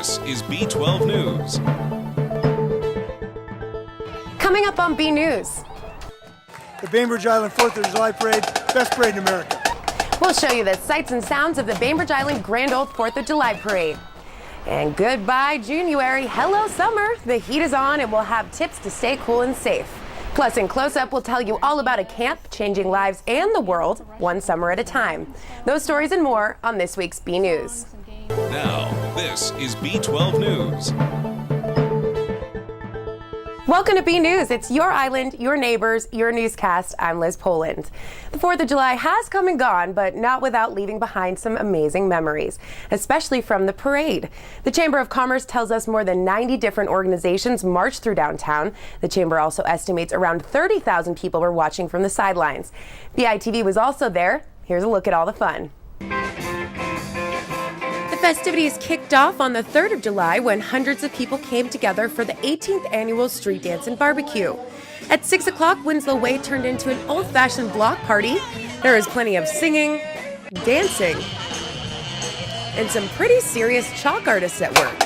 This is B12 News. Coming up on B News. The Bainbridge Island 4th of July Parade, best parade in America. We'll show you the sights and sounds of the Bainbridge Island Grand Old 4th of July Parade. And goodbye, January. Hello, summer. The heat is on and we'll have tips to stay cool and safe. Plus, in Close-Up, we'll tell you all about a camp changing lives and the world, one summer at a time. Those stories and more on this week's B News. Now, this is B12 News. Welcome to B News. It's your island, your neighbors, your newscast. I'm Liz Poland. The 4th of July has come and gone, but not without leaving behind some amazing memories, especially from the parade. The Chamber of Commerce tells us more than 90 different organizations marched through downtown. The Chamber also estimates around 30,000 people were watching from the sidelines. BITV was also there. Here's a look at all the fun. The festivities kicked off on the 3rd of July when hundreds of people came together for the 18th annual Street Dance and Barbecue. At 6 o'clock, Winslow Way turned into an old-fashioned block party. There was plenty of singing, dancing, and some pretty serious chalk artists at work.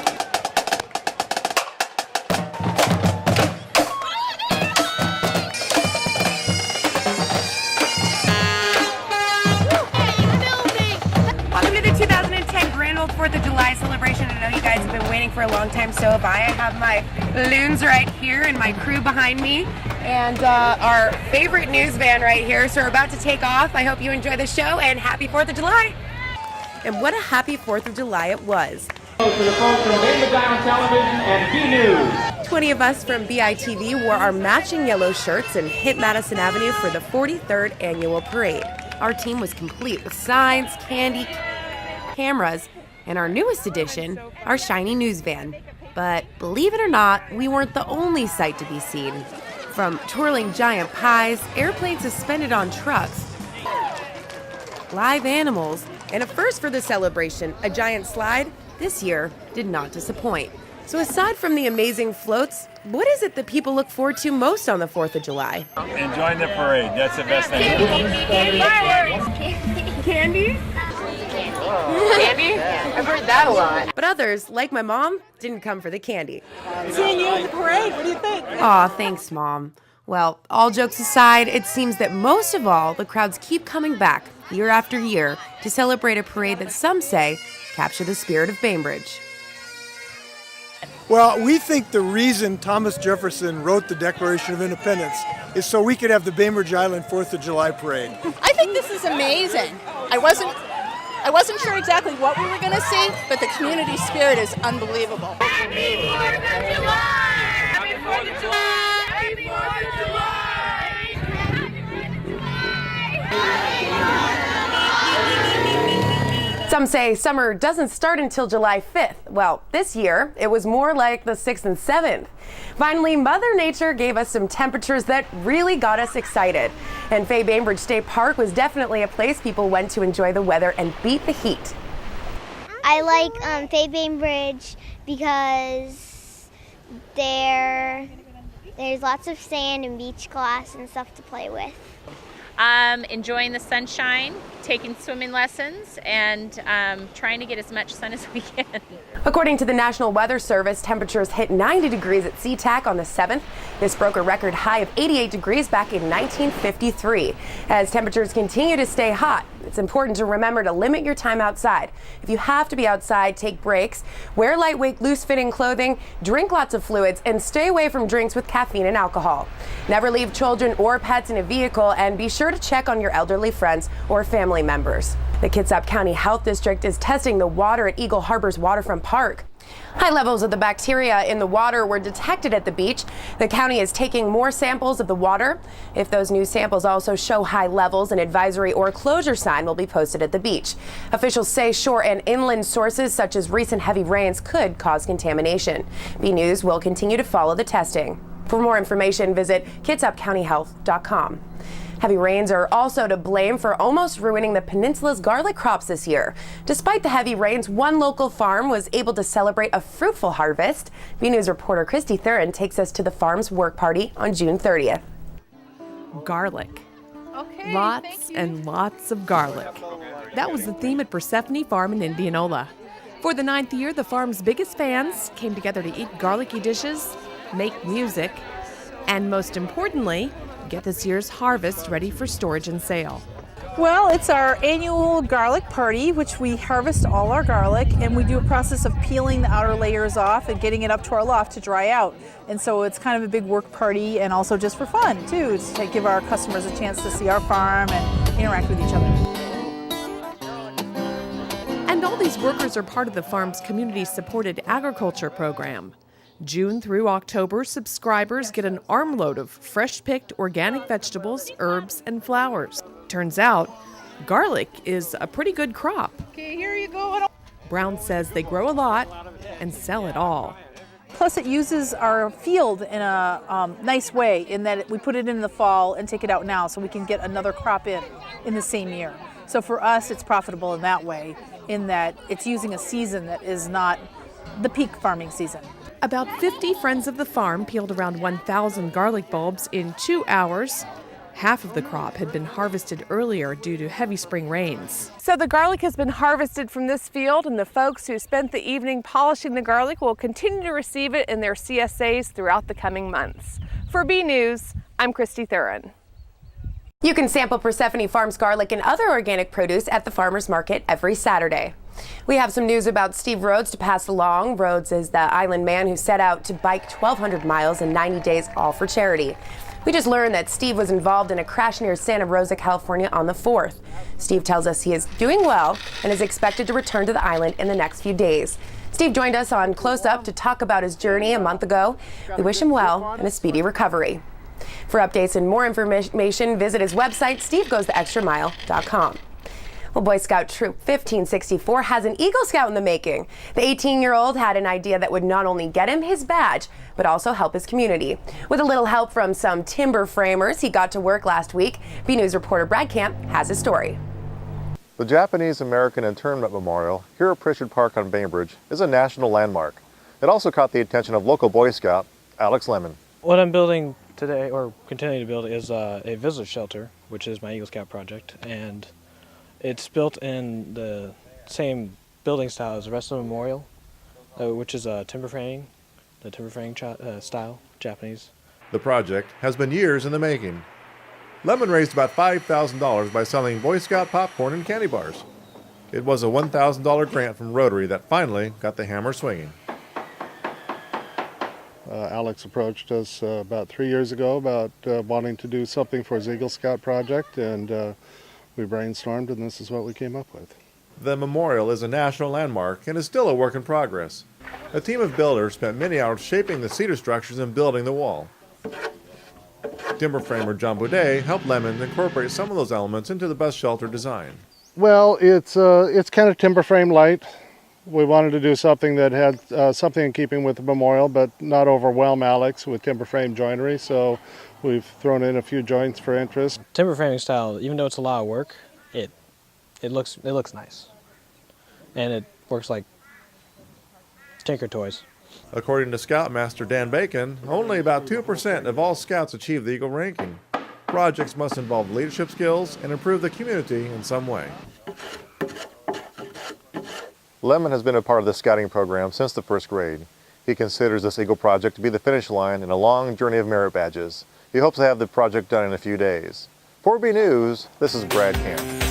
Welcome to the 2010 Grand Old 4th of July celebration. I know you guys have been waiting for a long time, so have I. I have my loons right here and my crew behind me, and our favorite news van right here. So we're about to take off. I hope you enjoy the show, and happy 4th of July. And what a happy 4th of July it was. To the folks from Bainbridge Island Television and B News. 20 of us from BITV wore our matching yellow shirts and hit Madison Avenue for the 43rd annual parade. Our team was complete with signs, candy, cameras, and our newest addition, our shiny news van. But believe it or not, we weren't the only sight to be seen. From twirling giant pies, airplanes suspended on trucks, live animals, and a first for the celebration, a giant slide, this year did not disappoint. So aside from the amazing floats, what is it that people look forward to most on the 4th of July? Enjoying the parade. That's the best thing. Candy? Candy? I've heard that a lot. But others, like my mom, didn't come for the candy. Seeing you at the parade, what do you think? Aw, thanks, Mom. Well, all jokes aside, it seems that most of all, the crowds keep coming back year after year to celebrate a parade that some say capture the spirit of Bainbridge. Well, we think the reason Thomas Jefferson wrote the Declaration of Independence is so we could have the Bainbridge Island 4th of July Parade. I think this is amazing. I wasn't sure exactly what we were going to see, but the community spirit is unbelievable. Happy 4th of July! Happy 4th of July! Happy 4th of July! Some say summer doesn't start until July 5th. Well, this year, it was more like the 6th and 7th. Finally, Mother Nature gave us some temperatures that really got us excited. And Fay Bainbridge State Park was definitely a place people went to enjoy the weather and beat the heat. I like Fay Bainbridge because there's lots of sand and beach glass and stuff to play with. Enjoying the sunshine, taking swimming lessons, and trying to get as much sun as we can. According to the National Weather Service, temperatures hit 90 degrees at SeaTac on the 7th. This broke a record high of 88 degrees back in 1953. As temperatures continue to stay hot, it's important to remember to limit your time outside. If you have to be outside, take breaks, wear lightweight, loose-fitting clothing, drink lots of fluids, and stay away from drinks with caffeine and alcohol. Never leave children or pets in a vehicle, and be sure to check on your elderly friends or family members. The Kitsap County Health District is testing the water at Eagle Harbor's waterfront park. High levels of the bacteria in the water were detected at the beach. The county is taking more samples of the water. If those new samples also show high levels, an advisory or closure sign will be posted at the beach. Officials say shore and inland sources such as recent heavy rains could cause contamination. B News will continue to follow the testing. For more information, visit kitsapcountyhealth.com. Heavy rains are also to blame for almost ruining the peninsula's garlic crops this year. Despite the heavy rains, one local farm was able to celebrate a fruitful harvest. B News reporter Christy Thurin takes us to the farm's work party on June 30th. Garlic. Okay, Lots and lots of garlic. That was the theme at Persephone Farm in Indianola. For the 9th year, the farm's biggest fans came together to eat garlicky dishes, make music, and most importantly, get this year's harvest ready for storage and sale. Well, it's our annual garlic party, which we harvest all our garlic, and we do a process of peeling the outer layers off and getting it up to our loft to dry out. And so it's kind of a big work party, and also just for fun, too, to give our customers a chance to see our farm and interact with each other. And all these workers are part of the farm's community-supported agriculture program. June through October, subscribers get an armload of fresh-picked organic vegetables, herbs, and flowers. Turns out, garlic is a pretty good crop. Okay, here you go. Brown says they grow a lot and sell it all. Plus, it uses our field in a nice way in that we put it in the fall and take it out now so we can get another crop in the same year. So for us, it's profitable in that way, in that it's using a season that is not the peak farming season. About 50 friends of the farm peeled around 1,000 garlic bulbs in 2 hours. Half of the crop had been harvested earlier due to heavy spring rains. So the garlic has been harvested from this field, and the folks who spent the evening polishing the garlic will continue to receive it in their CSAs throughout the coming months. For B News, I'm Christy Thurin. You can sample Persephone Farms garlic and other organic produce at the farmers market every Saturday. We have some news about Steve Rhodes to pass along. Rhodes is the island man who set out to bike 1,200 miles in 90 days, all for charity. We just learned that Steve was involved in a crash near Santa Rosa, California on the 4th. Steve tells us he is doing well and is expected to return to the island in the next few days. Steve joined us on Close Up to talk about his journey a month ago. We wish him well and a speedy recovery. For updates and more information, visit his website, stevegoestheextramile.com. Well, Boy Scout Troop 1564 has an Eagle Scout in the making. The 18-year-old had an idea that would not only get him his badge, but also help his community. With a little help from some timber framers, he got to work last week. B News reporter Brad Camp has his story. The Japanese American Internment Memorial here at Pritchard Park on Bainbridge is a national landmark. It also caught the attention of local Boy Scout Alex Lemon. What I'm building today, or continuing to build, is a visitor shelter, which is my Eagle Scout project, and it's built in the same building style as the rest of the memorial, which is timber framing, the timber framing style, Japanese. The project has been years in the making. Lemon raised about $5,000 by selling Boy Scout popcorn and candy bars. It was a $1,000 grant from Rotary that finally got the hammer swinging. Alex approached us about 3 years ago about wanting to do something for his Eagle Scout project, and we brainstormed, and this is what we came up with. The memorial is a national landmark and is still a work in progress. A team of builders spent many hours shaping the cedar structures and building the wall. Timber framer John Boudet helped Lemon incorporate some of those elements into the bus shelter design. Well, it's kind of timber frame light. We wanted to do something that had something in keeping with the memorial, but not overwhelm Alex with timber frame joinery, so we've thrown in a few joints for interest. Timber framing style, even though it's a lot of work, it looks nice, and it works like Tinker Toys. According to Scoutmaster Dan Bacon, only about 2% of all Scouts achieve the Eagle ranking. Projects must involve leadership skills and improve the community in some way. Lemon has been a part of the scouting program since the first grade. He considers this Eagle project to be the finish line in a long journey of merit badges. He hopes to have the project done in a few days. For B News, this is Brad Camp.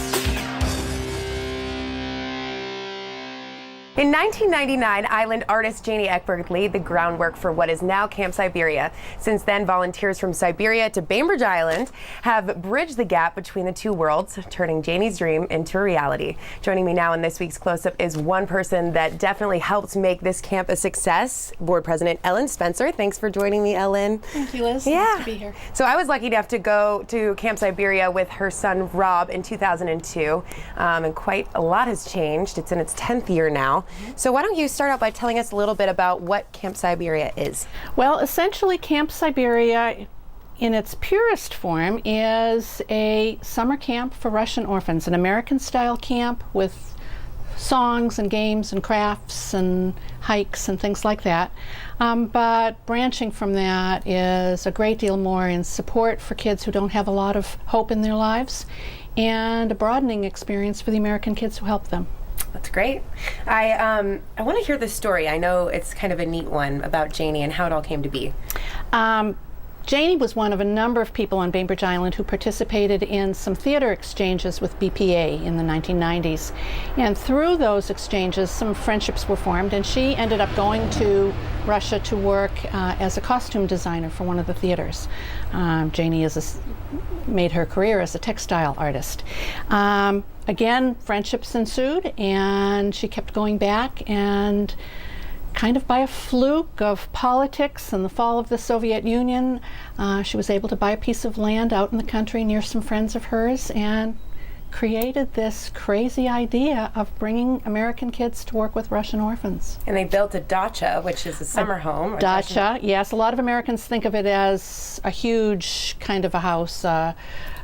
In 1999, island artist Janie Ekberg laid the groundwork for what is now Camp Siberia. Since then, volunteers from Siberia to Bainbridge Island have bridged the gap between the two worlds, turning Janie's dream into a reality. Joining me now in this week's Close-Up is one person that definitely helped make this camp a success, Board President Ellen Spencer. Thanks for joining me, Ellen. Thank you, Liz. Yeah. Nice to be here. So I was lucky enough to go to Camp Siberia with her son, Rob, in 2002, and quite a lot has changed. It's in its 10th year now. So why don't you start out by telling us a little bit about what Camp Siberia is? Well, essentially Camp Siberia in its purest form is a summer camp for Russian orphans, an American-style camp with songs and games and crafts and hikes and things like that. But branching from that is a great deal more in support for kids who don't have a lot of hope in their lives, and a broadening experience for the American kids who help them. That's great. I want to hear this story. I know it's kind of a neat one about Janie and how it all came to be. Janie was one of a number of people on Bainbridge Island who participated in some theater exchanges with BPA in the 1990s. And through those exchanges, some friendships were formed, and she ended up going to Russia to work as a costume designer for one of the theaters. Janie made her career as a textile artist. Again, friendships ensued, and she kept going back, and kind of by a fluke of politics and the fall of the Soviet Union, she was able to buy a piece of land out in the country near some friends of hers and created this crazy idea of bringing American kids to work with Russian orphans. And they built a dacha, which is a summer home. Dacha, yes. A lot of Americans think of it as a huge kind of a house,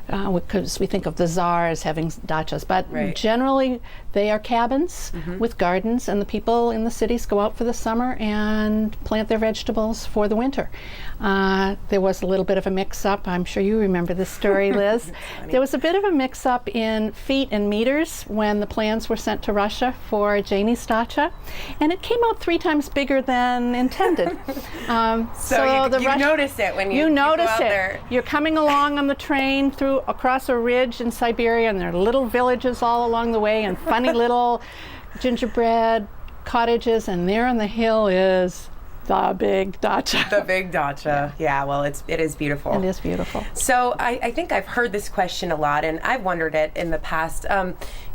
because we think of the czars having dachas, but generally they are cabins with gardens, and the people in the cities go out for the summer and plant their vegetables for the winter. There was a little bit of a mix-up. I'm sure you remember this story, Liz. There was a bit of a mix-up in feet and meters when the plans were sent to Russia for Janie's dacha, and it came out 3 times bigger than intended. So you notice it when you notice go out it. there. You're coming along on the train across a ridge in Siberia, and there are little villages all along the way and funny little gingerbread cottages, and there on the hill is the big dacha. The big dacha. Yeah, well, it is beautiful. It is beautiful. So I think I've heard this question a lot, and I've wondered it in the past.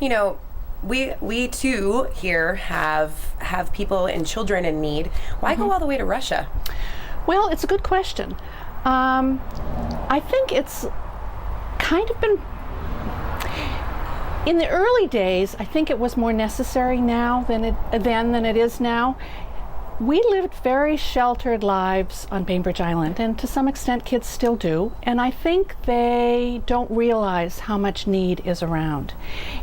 You know, we too here have people and children in need. Why go all the way to Russia? Well, it's a good question. I think it's kind of been, in the early days, I think it was more necessary now than it is now. We lived very sheltered lives on Bainbridge Island, and to some extent kids still do, and I think they don't realize how much need is around.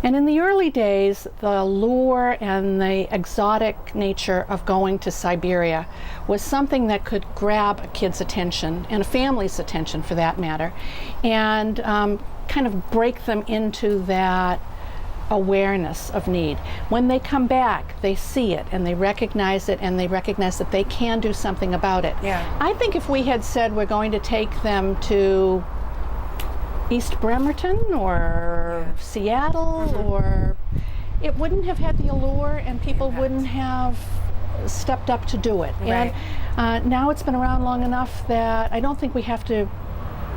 And in the early days, the lure and the exotic nature of going to Siberia was something that could grab a kid's attention, and a family's attention for that matter, and kind of break them into that awareness of need. When they come back, they see it and they recognize it, and they recognize that they can do something about it. Yeah. I think if we had said we're going to take them to East Bremerton or Seattle, or it wouldn't have had the allure, and people wouldn't have stepped up to do it. Right. And now it's been around long enough that I don't think we have to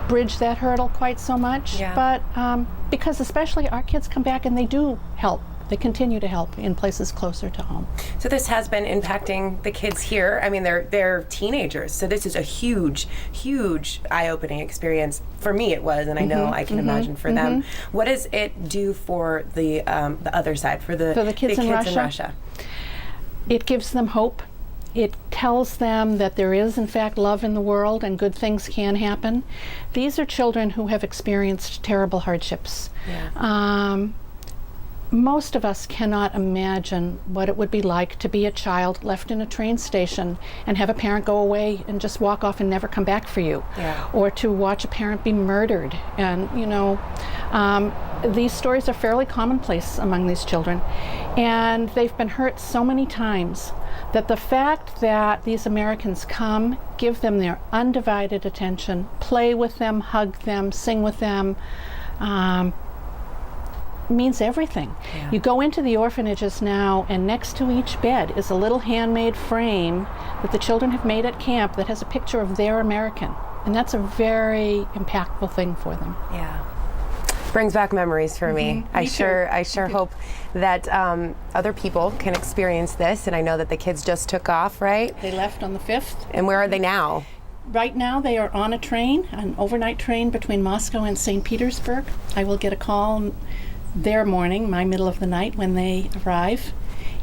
bridge that hurdle quite so much, but because especially our kids come back and they do help. They continue to help in places closer to home. So this has been impacting the kids here. I mean, they're teenagers, so this is a huge, huge eye-opening experience. For me it was, and I know I can imagine for them. What does it do for the other side, for the kids in Russia? It gives them hope. It tells them that there is, in fact, love in the world and good things can happen. These are children who have experienced terrible hardships. Yeah. Most of us cannot imagine what it would be like to be a child left in a train station and have a parent go away and just walk off and never come back for you. Yeah. Or to watch a parent be murdered. And, you know, these stories are fairly commonplace among these children. And they've been hurt so many times that the fact that these Americans come, give them their undivided attention, play with them, hug them, sing with them, means everything. Yeah. You go into the orphanages now, and next to each bed is a little handmade frame that the children have made at camp that has a picture of their American. And that's a very impactful thing for them. Yeah. Brings back memories for me. I sure hope that other people can experience this, and I know that the kids just took off, right? They left on the 5th. And where are they now? Right now they are on a train, an overnight train between Moscow and St. Petersburg. I will get a call their morning, my middle of the night, when they arrive,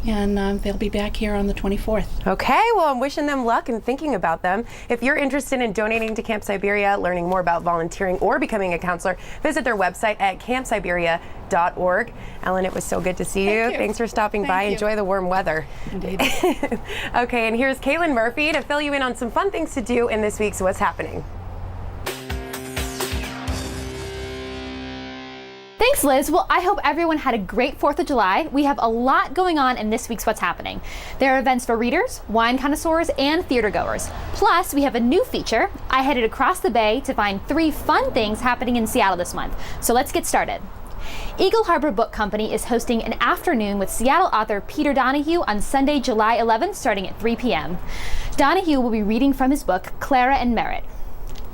and they'll be back here on the 24th. Okay, well, I'm wishing them luck and thinking about them. If you're interested in donating to Camp Siberia, learning more about volunteering, or becoming a counselor, visit their website at campsiberia.org. Ellen, it was so good to see you. Thanks for stopping by. Enjoy the warm weather. Indeed. Okay, and here's Kaylin Murphy to fill you in on some fun things to do in this week's What's Happening. Thanks, Liz. Well, I hope everyone had a great 4th of July. We have a lot going on in this week's What's Happening. There are events for readers, wine connoisseurs, and theater goers. Plus, we have a new feature. I headed across the bay to find 3 fun things happening in Seattle this month. So let's get started. Eagle Harbor Book Company is hosting an afternoon with Seattle author Peter Donahue on Sunday, July 11th, starting at 3 p.m. Donahue will be reading from his book, Clara and Merritt.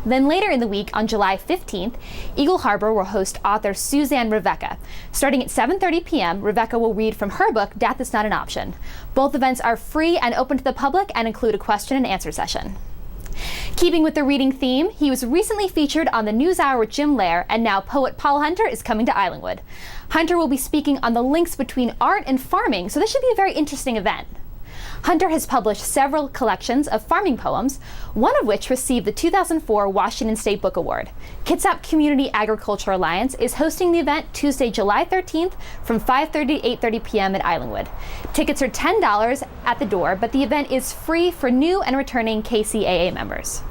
Then later in the week, on July 15th, Eagle Harbor will host author Suzanne Rebecca. Starting at 7:30 p.m., Rebecca will read from her book, Death is Not an Option. Both events are free and open to the public and include a question and answer session. Keeping with the reading theme, he was recently featured on the NewsHour with Jim Lair, and now poet Paul Hunter is coming to Islandwood. Hunter will be speaking on the links between art and farming, so this should be a very interesting event. Hunter has published several collections of farming poems, one of which received the 2004 Washington State Book Award. Kitsap Community Agriculture Alliance is hosting the event Tuesday, July 13th from 5:30 to 8:30 p.m. at Islandwood. Tickets are $10 at the door, but the event is free for new and returning KCAA members.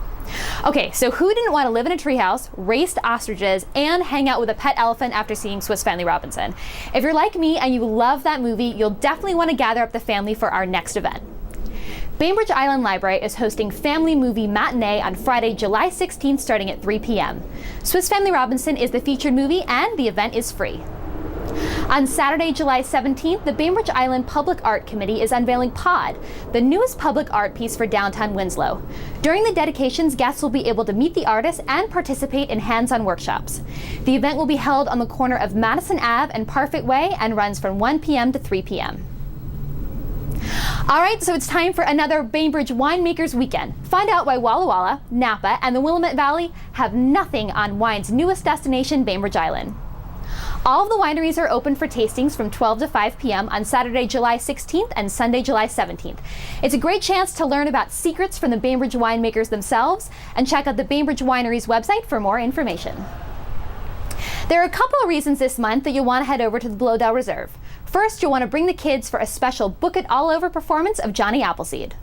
Okay, so who didn't want to live in a treehouse, race ostriches, and hang out with a pet elephant after seeing Swiss Family Robinson? If you're like me and you love that movie, you'll definitely want to gather up the family for our next event. Bainbridge Island Library is hosting Family Movie Matinee on Friday, July 16th, starting at 3 p.m. Swiss Family Robinson is the featured movie, and the event is free. On Saturday, July 17th, the Bainbridge Island Public Art Committee is unveiling Pod, the newest public art piece for downtown Winslow. During the dedications, guests will be able to meet the artist and participate in hands-on workshops. The event will be held on the corner of Madison Ave and Parfit Way and runs from 1 p.m. to 3 p.m. All right, so it's time for another Bainbridge Winemakers Weekend. Find out why Walla Walla, Napa, and the Willamette Valley have nothing on wine's newest destination, Bainbridge Island. All of the wineries are open for tastings from 12 to 5 p.m. on Saturday, July 16th and Sunday, July 17th. It's a great chance to learn about secrets from the Bainbridge winemakers themselves and check out the Bainbridge Winery's website for more information. There are a couple of reasons this month that you'll want to head over to the Blodell Reserve. First, you'll want to bring the kids for a special Book It All Over performance of Johnny Appleseed.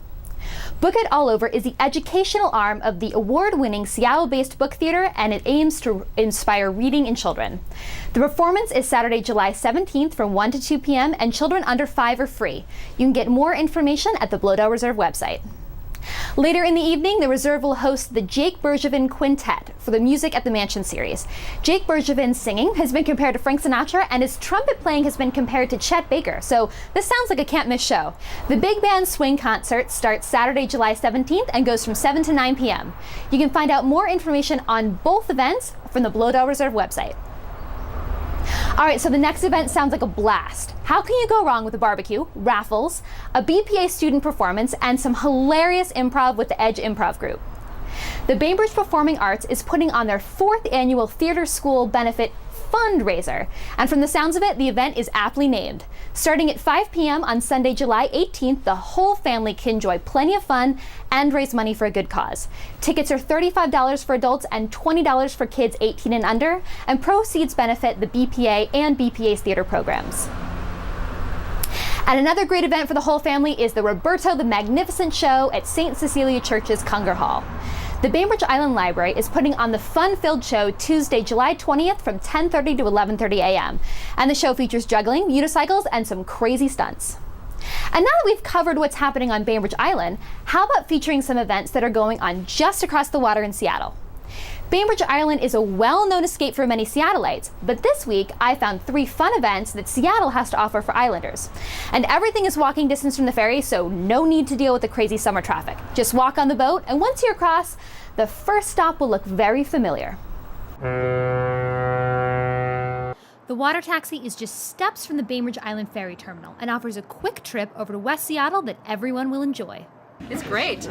Book It All Over is the educational arm of the award-winning Seattle-based book theater, and it aims to inspire reading in children. The performance is Saturday, July 17th from 1 to 2 p.m. and children under 5 are free. You can get more information at the Blodell Reserve website. Later in the evening, the Reserve will host the Jake Bergevin Quintet for the Music at the Mansion series. Jake Bergevin's singing has been compared to Frank Sinatra, and his trumpet playing has been compared to Chet Baker, so this sounds like a can't-miss show. The Big Band Swing Concert starts Saturday, July 17th and goes from 7 to 9 p.m. You can find out more information on both events from the Blodell Reserve website. All right, so the next event sounds like a blast. How can you go wrong with a barbecue, raffles, a BPA student performance, and some hilarious improv with the Edge Improv Group? The Bainbridge Performing Arts is putting on their 4th annual theater school benefit fundraiser, and from the sounds of it, the event is aptly named. Starting at 5 p.m. on Sunday, July 18th, the whole family can enjoy plenty of fun and raise money for a good cause. Tickets are $35 for adults and $20 for kids 18 and under, and proceeds benefit the BPA and BPA's theater programs. And another great event for the whole family is the Roberto the Magnificent Show at St. Cecilia Church's Conger Hall. The Bainbridge Island Library is putting on the fun-filled show Tuesday, July 20th from 10:30 to 11:30 a.m. And the show features juggling, unicycles, and some crazy stunts. And now that we've covered what's happening on Bainbridge Island, how about featuring some events that are going on just across the water in Seattle? Bainbridge Island is a well-known escape for many Seattleites, but this week I found 3 fun events that Seattle has to offer for Islanders. And everything is walking distance from the ferry, so no need to deal with the crazy summer traffic. Just walk on the boat, and once you're across, the first stop will look very familiar. The water taxi is just steps from the Bainbridge Island Ferry Terminal and offers a quick trip over to West Seattle that everyone will enjoy. It's great.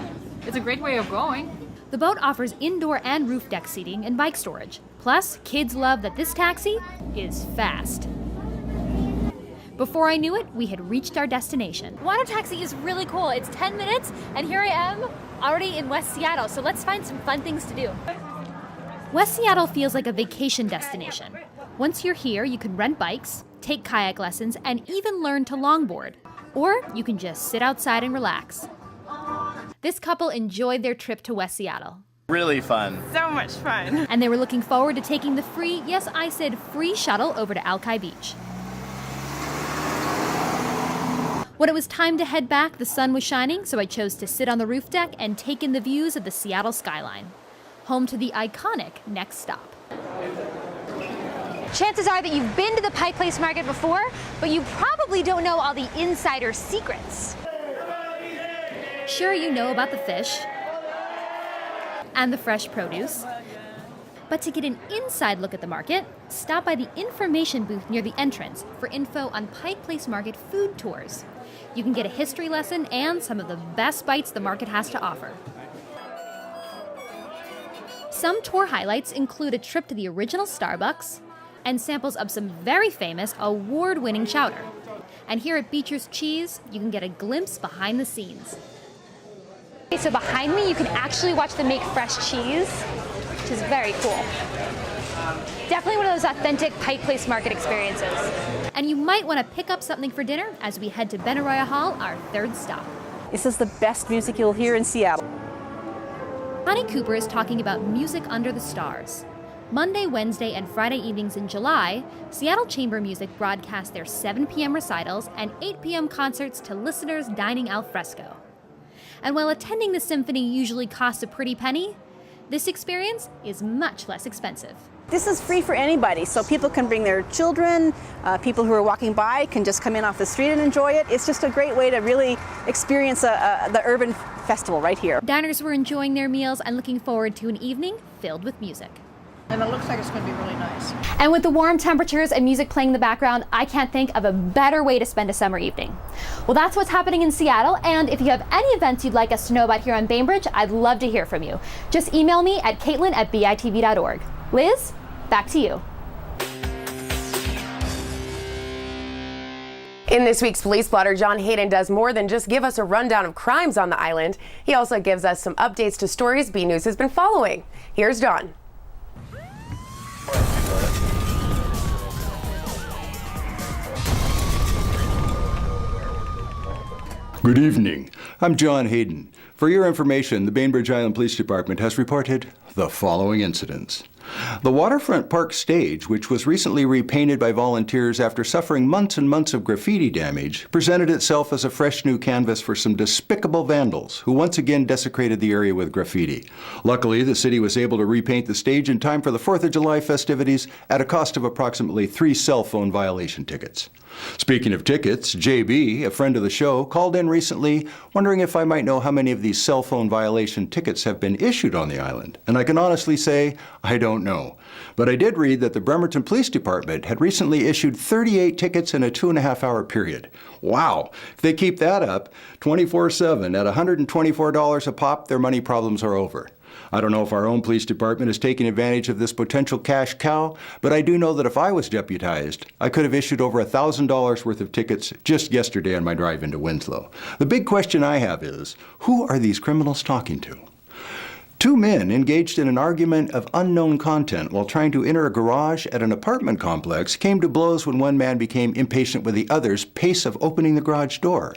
It's a great way of going. The boat offers indoor and roof deck seating and bike storage. Plus, kids love that this taxi is fast. Before I knew it, we had reached our destination. Water taxi is really cool. It's 10 minutes, and here I am, already in West Seattle, so let's find some fun things to do. West Seattle feels like a vacation destination. Once you're here, you can rent bikes, take kayak lessons, and even learn to longboard. Or you can just sit outside and relax. This couple enjoyed their trip to West Seattle. Really fun. So much fun. And they were looking forward to taking the free, yes, I said free shuttle over to Alki Beach. When it was time to head back, the sun was shining, so I chose to sit on the roof deck and take in the views of the Seattle skyline, home to the iconic Next Stop. Chances are that you've been to the Pike Place Market before, but you probably don't know all the insider secrets. Sure, you know about the fish and the fresh produce, but to get an inside look at the market, stop by the information booth near the entrance for info on Pike Place Market food tours. You can get a history lesson and some of the best bites the market has to offer. Some tour highlights include a trip to the original Starbucks and samples of some very famous award-winning chowder. And here at Beecher's Cheese, you can get a glimpse behind the scenes. Okay, so behind me, you can actually watch them make fresh cheese, which is very cool. Definitely one of those authentic Pike Place Market experiences. And you might want to pick up something for dinner as we head to Benaroya Hall, our third stop. This is the best music you'll hear in Seattle. Connie Cooper is talking about music under the stars. Monday, Wednesday, and Friday evenings in July, Seattle Chamber Music broadcast their 7 p.m. recitals and 8 p.m. concerts to listeners dining al fresco. And while attending the symphony usually costs a pretty penny, this experience is much less expensive. This is free for anybody, so people can bring their children, people who are walking by can just come in off the street and enjoy it. It's just a great way to really experience the urban festival right here. Diners were enjoying their meals and looking forward to an evening filled with music. And it looks like it's going to be really nice. And with the warm temperatures and music playing in the background, I can't think of a better way to spend a summer evening. Well, that's what's happening in Seattle, and if you have any events you'd like us to know about here on Bainbridge, I'd love to hear from you. Just email me at caitlin@bitv.org. Liz, back to you. In this week's Police Blotter, John Hayden does more than just give us a rundown of crimes on the island. He also gives us some updates to stories B News has been following. Here's John. Good evening. I'm John Hayden. For your information, the Bainbridge Island Police Department has reported the following incidents. The Waterfront Park stage, which was recently repainted by volunteers after suffering months and months of graffiti damage, presented itself as a fresh new canvas for some despicable vandals who once again desecrated the area with graffiti. Luckily, the city was able to repaint the stage in time for the 4th of July festivities at a cost of approximately 3 cell phone violation tickets. Speaking of tickets, JB, a friend of the show, called in recently wondering if I might know how many of these cell phone violation tickets have been issued on the island. And I can honestly say, I don't know. But I did read that the Bremerton Police Department had recently issued 38 tickets in a 2.5-hour period. Wow! If they keep that up 24/7 at $124 a pop, their money problems are over. I don't know if our own police department is taking advantage of this potential cash cow, but I do know that if I was deputized, I could have issued over $1,000 worth of tickets just yesterday on my drive into Winslow. The big question I have is, who are these criminals talking to? 2 men engaged in an argument of unknown content while trying to enter a garage at an apartment complex came to blows when one man became impatient with the other's pace of opening the garage door.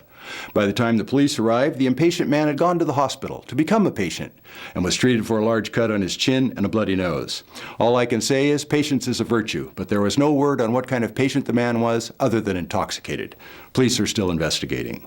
By the time the police arrived, the impatient man had gone to the hospital to become a patient and was treated for a large cut on his chin and a bloody nose. All I can say is patience is a virtue, but there was no word on what kind of patient the man was other than intoxicated. Police are still investigating.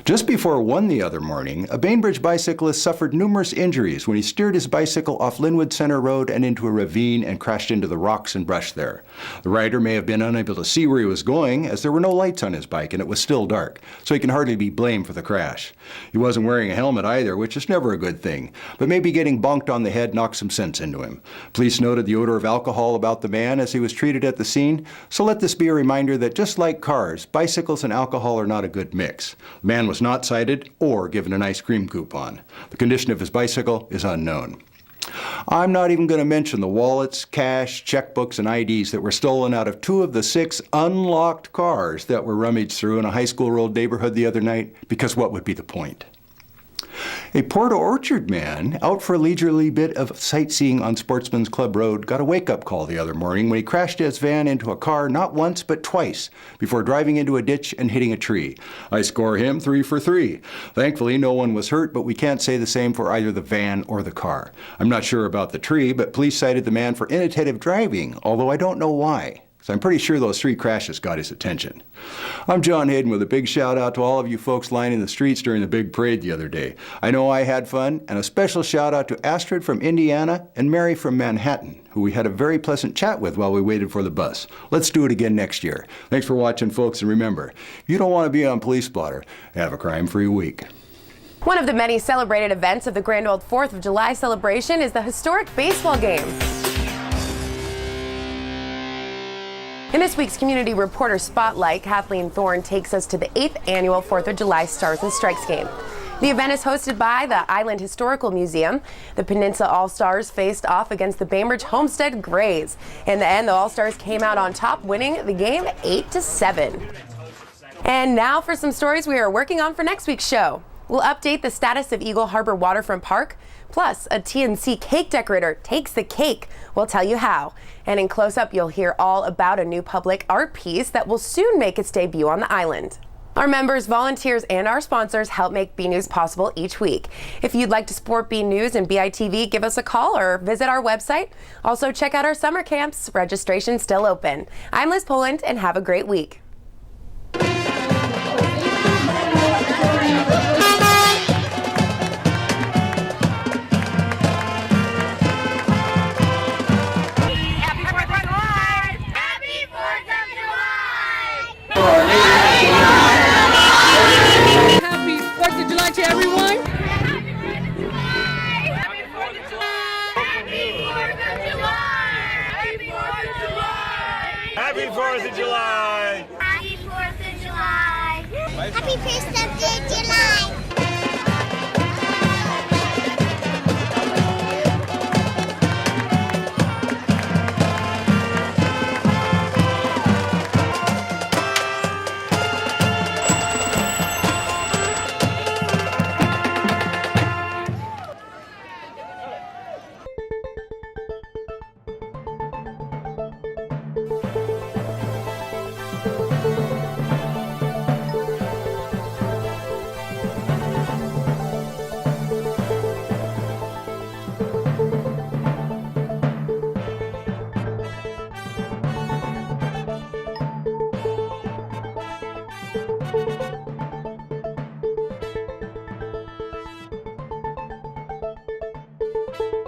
Just before 1 the other morning, a Bainbridge bicyclist suffered numerous injuries when he steered his bicycle off Linwood Center Road and into a ravine and crashed into the rocks and brush there. The rider may have been unable to see where he was going as there were no lights on his bike and it was still dark, so he can hardly be blamed for the crash. He wasn't wearing a helmet either, which is never a good thing, but maybe getting bonked on the head knocked some sense into him. Police noted the odor of alcohol about the man as he was treated at the scene, so let this be a reminder that just like cars, bicycles and alcohol are not a good mix. The man was not cited or given an ice cream coupon. The condition of his bicycle is unknown. I'm not even going to mention the wallets, cash, checkbooks, and IDs that were stolen out of 2 of the 6 unlocked cars that were rummaged through in a high school road neighborhood the other night, because what would be the point? A Port Orchard man out for a leisurely bit of sightseeing on Sportsman's Club Road got a wake-up call the other morning when he crashed his van into a car not once but twice before driving into a ditch and hitting a tree. I score him 3 for 3. Thankfully, no one was hurt, but we can't say the same for either the van or the car. I'm not sure about the tree, but police cited the man for inattentive driving, although I don't know why. So I'm pretty sure those 3 crashes got his attention. I'm John Hayden with a big shout out to all of you folks lining the streets during the big parade the other day. I know I had fun, and a special shout out to Astrid from Indiana and Mary from Manhattan, who we had a very pleasant chat with while we waited for the bus. Let's do it again next year. Thanks for watching, folks, and remember, if you don't want to be on Police Blotter, have a crime-free week. One of the many celebrated events of the grand old 4th of July celebration is the historic baseball game. In this week's Community Reporter Spotlight, Kathleen Thorne takes us to the 8th annual 4th of July Stars and Stripes game. The event is hosted by the Island Historical Museum. The Peninsula All-Stars faced off against the Bainbridge Homestead Grays. In the end, the All-Stars came out on top, winning the game 8-7. And now for some stories we are working on for next week's show. We'll update the status of Eagle Harbor Waterfront Park. Plus, a TNC cake decorator takes the cake. We'll tell you how. And in close-up, you'll hear all about a new public art piece that will soon make its debut on the island. Our members, volunteers, and our sponsors help make B News possible each week. If you'd like to support B News and BITV, give us a call or visit our website. Also, check out our summer camps. Registration's still open. I'm Liz Poland, and have a great week. Happy 4th of July to everyone. Happy 4th of July. Happy 4th of July. Happy 4th of July. Happy 4th of July. Happy 1st of July. Thank you.